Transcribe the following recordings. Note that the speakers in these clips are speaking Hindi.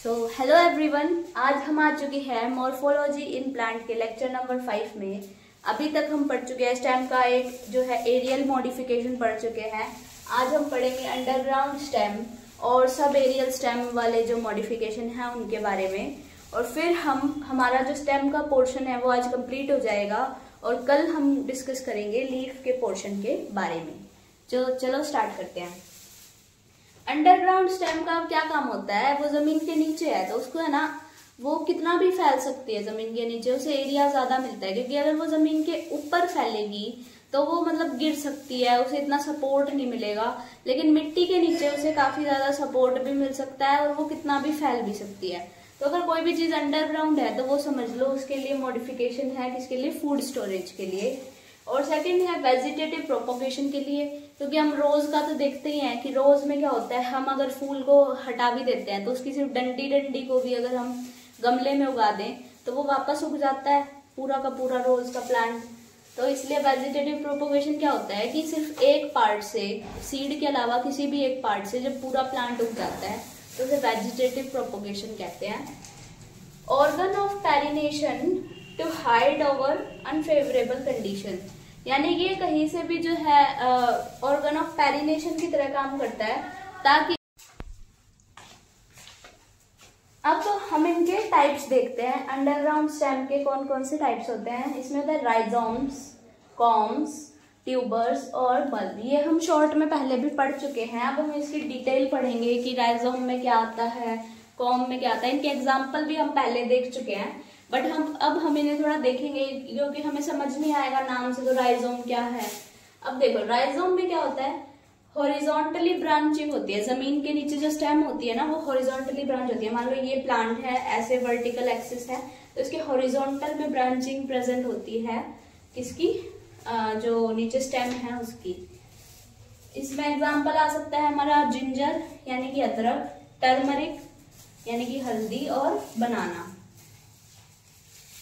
हेलो एवरीवन, आज हम आ चुके हैं मॉर्फोलॉजी इन प्लांट के लेक्चर नंबर 5 में। अभी तक हम पढ़ चुके हैं स्टेम का एक जो है एरियल मॉडिफिकेशन पढ़ चुके हैं। आज हम पढ़ेंगे अंडरग्राउंड स्टेम और सब एरियल स्टेम वाले जो मॉडिफिकेशन है उनके बारे में। और फिर हमारा जो स्टेम का पोर्शन है वो आज कंप्लीट हो जाएगा और कल हम डिस्कस करेंगे लीफ के पोर्शन के बारे में। चलो स्टार्ट करते हैं। अंडरग्राउंड स्टेम का क्या काम होता है, वो जमीन के नीचे है तो उसको है ना वो कितना भी फैल सकती है जमीन के नीचे, उसे एरिया ज्यादा मिलता है। क्योंकि अगर वो जमीन के ऊपर फैलेगी तो वो मतलब गिर सकती है, उसे इतना सपोर्ट नहीं मिलेगा। लेकिन मिट्टी के नीचे उसे काफी ज्यादा सपोर्ट भी मिल सकता है और वो कितना भी फैल भी सकती है। तो अगर कोई भी चीज अंडरग्राउंड है तो वो समझ लो उसके लिए मॉडिफिकेशन है, किसके लिए, फूड स्टोरेज के लिए। और सेकंड है वेजिटेटिव प्रोपोगेशन के लिए। क्योंकि हम रोज का तो देखते ही हैं कि रोज में क्या होता है, हम अगर फूल को हटा भी देते हैं तो उसकी सिर्फ डंडी को भी अगर हम गमले में उगा दें तो वो वापस उग जाता है पूरा का पूरा रोज का प्लांट। तो इसलिए वेजिटेटिव प्रोपोगेशन क्या होता है कि सिर्फ एक पार्ट से, सीड के अलावा किसी भी एक पार्ट से जब पूरा प्लांट उग जाता है तो उसे वेजिटेटिव प्रोपोगेशन कहते हैं। Organ of perennation to hide over unfavourable condition, यानी कि ये कहीं से भी जो है ऑर्गन ऑफ पैरिनेशन की तरह काम करता है ताकि। अब तो हम इनके टाइप्स देखते हैं। अंडरग्राउंड स्टेम के कौन कौन से टाइप्स होते हैं। इसमें होता है राइजोम्स, कॉम्स, ट्यूबर्स और बल्ब। ये हम शॉर्ट में पहले भी पढ़ चुके हैं। अब हम इसकी डिटेल पढ़ेंगे कि राइजोम में क्या आता है, कॉम में क्या आता है। इनके एग्जाम्पल भी हम पहले देख चुके हैं बट हम इन्हें थोड़ा देखेंगे क्योंकि हमें समझ नहीं आएगा नाम से तो राइजोम क्या है। अब देखो राइजोम में क्या होता है, हॉरिजॉन्टली ब्रांचिंग होती है। जमीन के नीचे जो स्टेम होती है ना वो हॉरिजॉन्टली ब्रांच होती है। मान लो ये प्लांट है, ऐसे वर्टिकल एक्सिस है तो इसके हॉरिजॉन्टल में ब्रांचिंग प्रेजेंट होती है किसकी, जो नीचे स्टेम है उसकी। इसमें एग्जाम्पल आ सकता है हमारा जिंजर यानी कि अदरक, टर्मरिक यानी कि हल्दी और बनाना।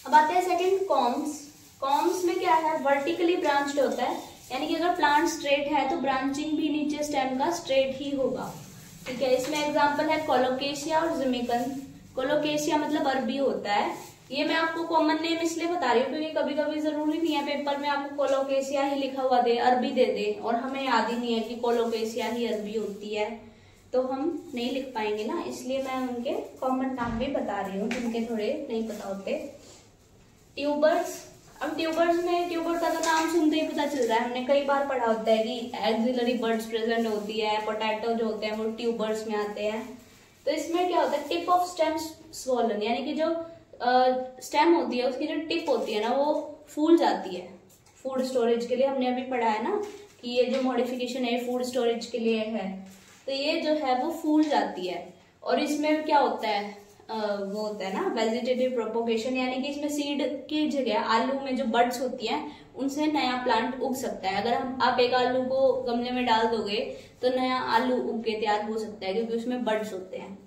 अब आते हैं सेकंड कॉम्स। कॉम्स में क्या है, वर्टिकली ब्रांच्ड होता है, यानी कि अगर प्लांट स्ट्रेट है तो ब्रांचिंग भी नीचे स्टेम का स्ट्रेट ही होगा। ठीक है, इसमें एग्जांपल है कोलोकेशिया और जिमिकन। कोलोकेशिया मतलब अरबी होता है। ये मैं आपको कॉमन नेम इसलिए बता रही हूँ क्योंकि कभी कभी जरूरी नहीं है पेपर में आपको कोलोकेशिया ही लिखा हुआ दे, अरबी दे दे और हमें याद ही नहीं है कि कोलोकेशिया ही अरबी होती है तो हम नहीं लिख पाएंगे ना। इसलिए मैं उनके कॉमन नाम भी बता रही हूँ जिनके थोड़े नहीं पता होते। ट्यूबर्स। अब ट्यूबर्स में, ट्यूबर का तो नाम सुनते ही पता चल रहा है, हमने कई बार पढ़ा होता है कि एक्सिलरी बर्ड्स प्रेजेंट होती है, पोटैटो जो होते हैं वो ट्यूबर्स में आते हैं। तो इसमें क्या होता है, टिप ऑफ स्टेम स्वॉलन, यानी कि जो स्टेम होती है उसकी जो टिप होती है ना वो फूल जाती है फूड स्टोरेज के लिए। हमने अभी पढ़ा है ना कि ये जो मॉडिफिकेशन है फूड स्टोरेज के लिए है, तो ये जो है वो फूल जाती है। और इसमें क्या होता है, वो होता है ना वेजिटेटिव प्रोपोगेशन, यानी कि इसमें सीड की जगह आलू में जो बड्स होती हैं उनसे नया प्लांट उग सकता है। अगर आप एक आलू को गमले में डाल दोगे तो नया आलू उग के तैयार हो सकता है क्योंकि उसमें बड्स होते हैं।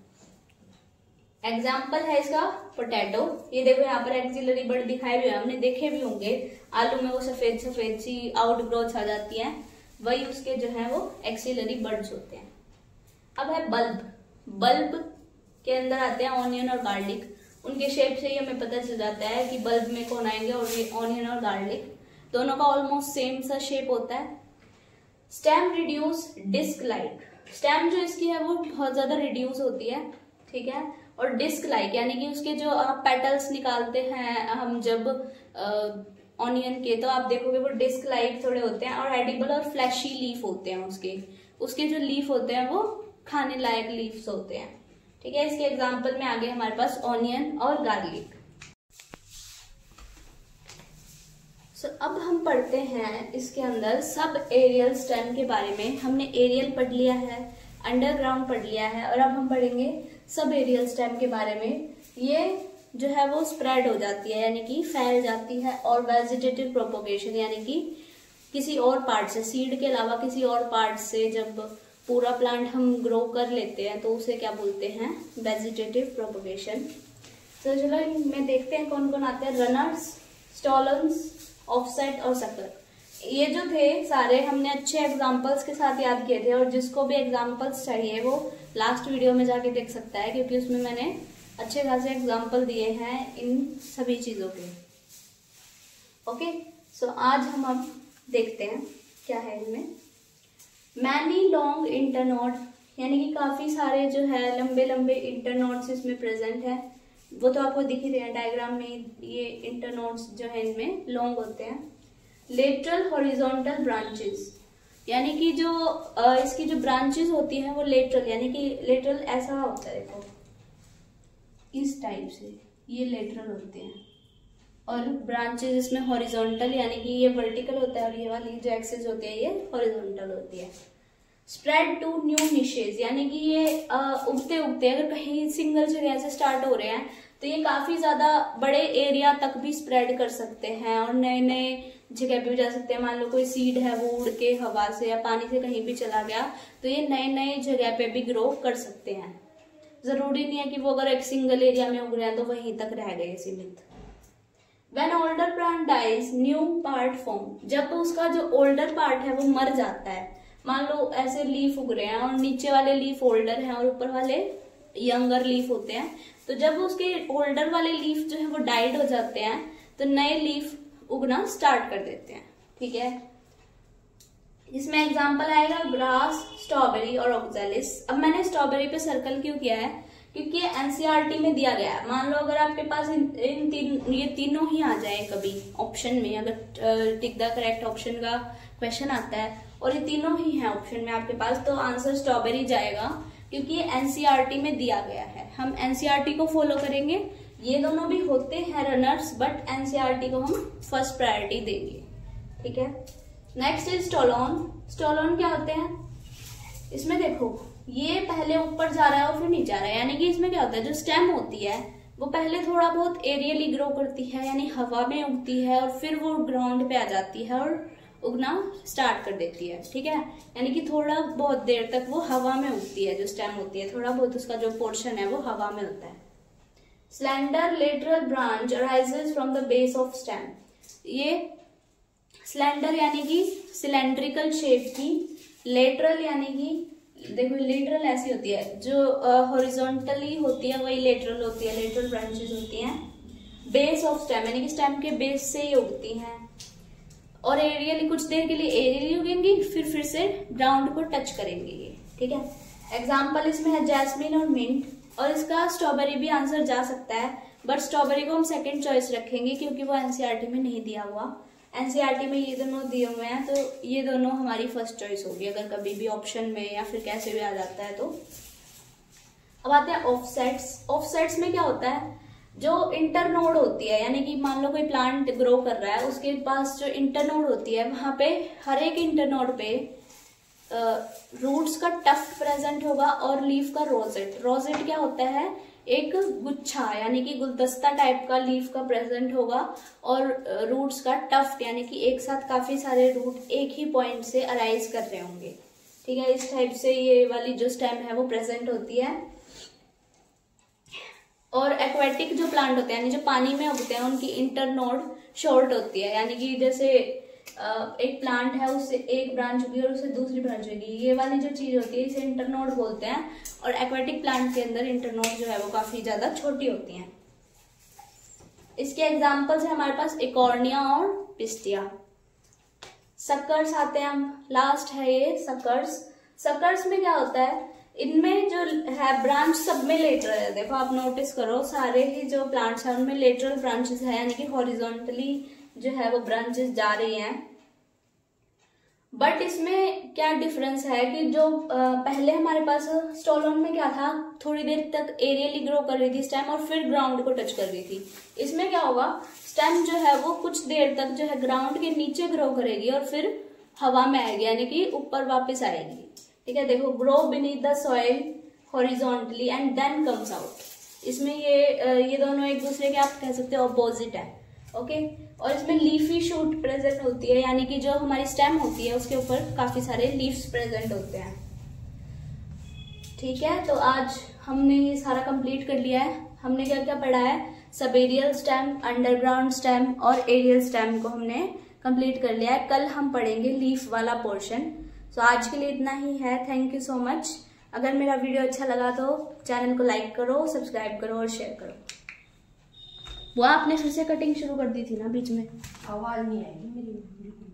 एग्जाम्पल है इसका पोटैटो। ये देखो यहाँ पर एक्सिलरी बर्ड दिखाए हुए हैं, हमने देखे भी होंगे। आलू में वो सफेद सफेद सी आउटग्रोथ आ जाती है, वही उसके जो है वो एक्सिलरी बर्ड्स होते हैं। अब है बल्ब। बल्ब के अंदर आते हैं ऑनियन और गार्लिक। उनके शेप से ही हमें पता चल जाता है कि बल्ब में कौन आएंगे, और ये ऑनियन और गार्लिक दोनों का ऑलमोस्ट सेम सा शेप होता है। Stem reduce disc like. Stem जो इसकी है वो बहुत ज्यादा रिड्यूस होती है, ठीक है। और डिस्क लाइक यानी कि उसके जो आप पेटल्स निकालते हैं हम जब ऑनियन के, तो आप देखोगे वो डिस्क लाइक थोड़े होते हैं और एडिबल और फ्लैशी लीफ होते हैं उसके जो लीफ होते हैं वो खाने लायक लीव्स होते हैं, ठीक है। इसके एग्जाम्पल में आगे हमारे पास ऑनियन और गार्लिक। अब हम पढ़ते हैं इसके अंदर सब एरियल स्टेम के बारे में। हमने एरियल पढ़ लिया है, अंडरग्राउंड पढ़ लिया है और अब हम पढ़ेंगे सब एरियल स्टेम के बारे में। ये जो है वो स्प्रेड हो जाती है यानी कि फैल जाती है। और वेजिटेटिव प्रोपोगेशन यानी कि किसी और पार्ट से, सीड के अलावा किसी और पार्ट से जब पूरा प्लांट हम ग्रो कर लेते हैं तो उसे क्या बोलते हैं, वेजिटेटिव प्रोपोगेशन। तो चलो इनमें देखते हैं कौन कौन आते हैं। रनर्स, स्टॉलन्स, ऑफसेट और सकर। ये जो थे सारे हमने अच्छे एग्जाम्पल्स के साथ याद किए थे, और जिसको भी एग्जाम्पल्स चाहिए वो लास्ट वीडियो में जाके देख सकता है, क्योंकि उसमें मैंने अच्छे खासे एग्जाम्पल दिए हैं इन सभी चीज़ों के। ओके, सो आज हम अब देखते हैं क्या है इनमें। मैनी लॉन्ग इंटरनोड, यानी कि काफ़ी सारे जो है लंबे लंबे इंटरनोड्स इसमें प्रेजेंट है। वो तो आपको दिख ही रहे हैं डायग्राम में, ये इंटरनोड्स जो है इनमें लॉन्ग होते हैं। लेटरल हॉरिजॉन्टल ब्रांचेस, यानी कि जो इसकी जो ब्रांचेस होती हैं वो लेटरल, यानी कि लेटरल ऐसा होता है, देखो इस टाइप से ये लेटरल होते हैं, और ब्रांचेस इसमें हॉरिजॉन्टल, यानी कि ये वर्टिकल होता है और ये वाली जो एक्सिस होती है ये हॉरिजॉन्टल होती है। स्प्रेड टू न्यू निशेज, यानी कि ये उगते उगते अगर कहीं सिंगल जगह से स्टार्ट हो रहे हैं तो ये काफी ज्यादा बड़े एरिया तक भी स्प्रेड कर सकते हैं और नए नए जगह पे भी जा सकते हैं। मान लो कोई सीड है वो उड़ के हवा से या पानी से कहीं भी चला गया तो ये नए नए जगह पे भी ग्रो कर सकते हैं। जरूरी नहीं है कि वो अगर एक सिंगल एरिया में उग रहे हैं तो वहीं तक रह गए सीमित। When older plant dies, new part form, जब उसका जो ओल्डर पार्ट है वो मर जाता है, मान लो ऐसे लीफ उग रहे हैं और नीचे वाले लीफ ओल्डर हैं और ऊपर वाले यंगर लीफ होते हैं, तो जब उसके ओल्डर वाले लीफ जो है वो डाइड हो जाते हैं तो नए लीफ उगना स्टार्ट कर देते हैं। ठीक है, इसमें एग्जांपल आएगा ग्रास, स्ट्रॉबेरी और ऑक्सैलिस। अब मैंने स्ट्रॉबेरी पे सर्कल क्यों किया है, क्योंकि एनसीईआरटी में दिया गया है। मान लो अगर आपके पास ये तीनों ही आ जाए कभी ऑप्शन में, अगर टिक द करेक्ट ऑप्शन का क्वेश्चन आता है और ये तीनों ही हैं ऑप्शन में आपके पास, तो आंसर स्ट्रॉबेरी जाएगा, क्योंकि ये एनसीईआरटी में दिया गया है। हम एनसीईआरटी को फॉलो करेंगे। ये दोनों भी होते हैं रनर्स, बट एनसीईआरटी को हम फर्स्ट प्रायोरिटी देंगे। ठीक है, नेक्स्ट इज स्टोलोन। स्टोलोन क्या होते हैं, इसमें देखो ये पहले ऊपर जा रहा है और फिर नीचे जा रहा है, यानी कि इसमें क्या होता है जो स्टेम होती है वो पहले थोड़ा बहुत एरियली ग्रो करती है, यानी हवा में उगती है और फिर वो ग्राउंड पे आ जाती है और उगना स्टार्ट कर देती है। ठीक है, यानी कि थोड़ा बहुत देर तक वो हवा में उगती है, जो स्टेम होती है थोड़ा बहुत उसका जो पोर्शन है वो हवा में होता है। Slender lateral branch arises from the base of stem. ये स्लेंडर यानी कि सिलेंड्रिकल शेप की, लेटरल यानी कि देखो लेटरल ऐसी होती है, जो हॉरिजॉन्टली होती है वही लेटरल होती है, लेटरल ब्रांचेस होती हैं। बेस ऑफ स्टेम यानी कि स्टेम के बेस से ही उगती हैं, और एरियली कुछ देर के लिए एरियली उगेंगी फिर से ग्राउंड को टच करेंगे ये। ठीक है, एग्जाम्पल इसमें है जैस्मिन और मिंट, और इसका स्ट्रॉबेरी भी आंसर जा सकता है, बट स्ट्रॉबेरी को हम सेकेंड चॉइस रखेंगे क्योंकि वो एनसीईआरटी में नहीं दिया हुआ। एनसीईआरटी में ये दोनों दिए हुए हैं तो ये दोनों हमारी फर्स्ट चॉइस होगी अगर कभी भी ऑप्शन में या फिर कैसे भी आ जाता है तो। अब आते हैं ऑफसेट्स। ऑफसेट्स में क्या होता है, जो इंटरनोड होती है, यानी कि मान लो कोई प्लांट ग्रो कर रहा है उसके पास जो इंटरनोड होती है वहां पे हर एक इंटरनोड पे रूट्स का टफ्ट प्रेजेंट होगा और लीफ का रोजेट। रोजेट क्या होता है, एक गुच्छा यानी कि गुलदस्ता टाइप का लीफ का प्रेजेंट होगा, और रूट्स का टफ्ट यानी कि एक साथ काफी सारे रूट एक ही पॉइंट से अराइज कर रहे होंगे। ठीक है, इस टाइप से ये वाली जो स्टेम है वो प्रेजेंट होती है। और एक्वेटिक जो प्लांट होते हैं यानी जो पानी में उगते हैं उनकी इंटरनोड शॉर्ट होती है, यानी कि जैसे एक प्लांट है उससे एक ब्रांच होगी और उससे दूसरी ब्रांच होगी, ये वाली जो चीज होती है इसे इंटरनोड बोलते हैं। और एक्वेटिक प्लांट के अंदर इंटरनोड जो है वो काफी ज्यादा छोटी होती हैं। इसके एग्जांपल्स है हमारे पास इकॉर्निया और पिस्टिया। सकर्स आते हैं हम, लास्ट है ये सकर्स। सकर्स में क्या होता है, इनमें जो है ब्रांच सब में लेटरल है। देखो आप नोटिस करो सारे ही जो प्लांट्स हैं उनमें लेटरल ब्रांचेस है, यानी कि हॉरिजॉन्टली जो है वो ब्रांचेस जा रही हैं। बट इसमें क्या डिफरेंस है कि जो पहले हमारे पास स्टोलोन में क्या था, थोड़ी देर तक एरियली ग्रो कर रही थी स्टेम और फिर ग्राउंड को टच कर रही थी। इसमें क्या होगा, स्टेम जो है वो कुछ देर तक जो है ग्राउंड के नीचे ग्रो करेगी और फिर हवा में आएगी, यानी कि ऊपर वापस आएगी। ठीक है, देखो grow beneath the soil horizontally and then comes out. इसमें ये दोनों एक दूसरे के आप कह सकते हो अपोजिट है। ओके, और इसमें लीफी शूट प्रेजेंट होती है, यानी कि जो हमारी स्टेम होती है उसके ऊपर काफी सारे लीव्स प्रेजेंट होते हैं। ठीक है, तो आज हमने ये सारा कंप्लीट कर लिया है। हमने क्या क्या पढ़ा है, सब एरियल स्टेम, अंडरग्राउंड स्टेम और एरियल स्टेम को हमने कंप्लीट कर लिया है। कल हम पढ़ेंगे लीफ वाला पोर्शन। सो आज के लिए इतना ही है। Thank you so much. अगर मेरा वीडियो अच्छा लगा तो चैनल को लाइक करो, सब्सक्राइब करो और शेयर करो। वो आपने फिर से कटिंग शुरू कर दी थी ना बीच में, आवाज नहीं आएगी मेरी।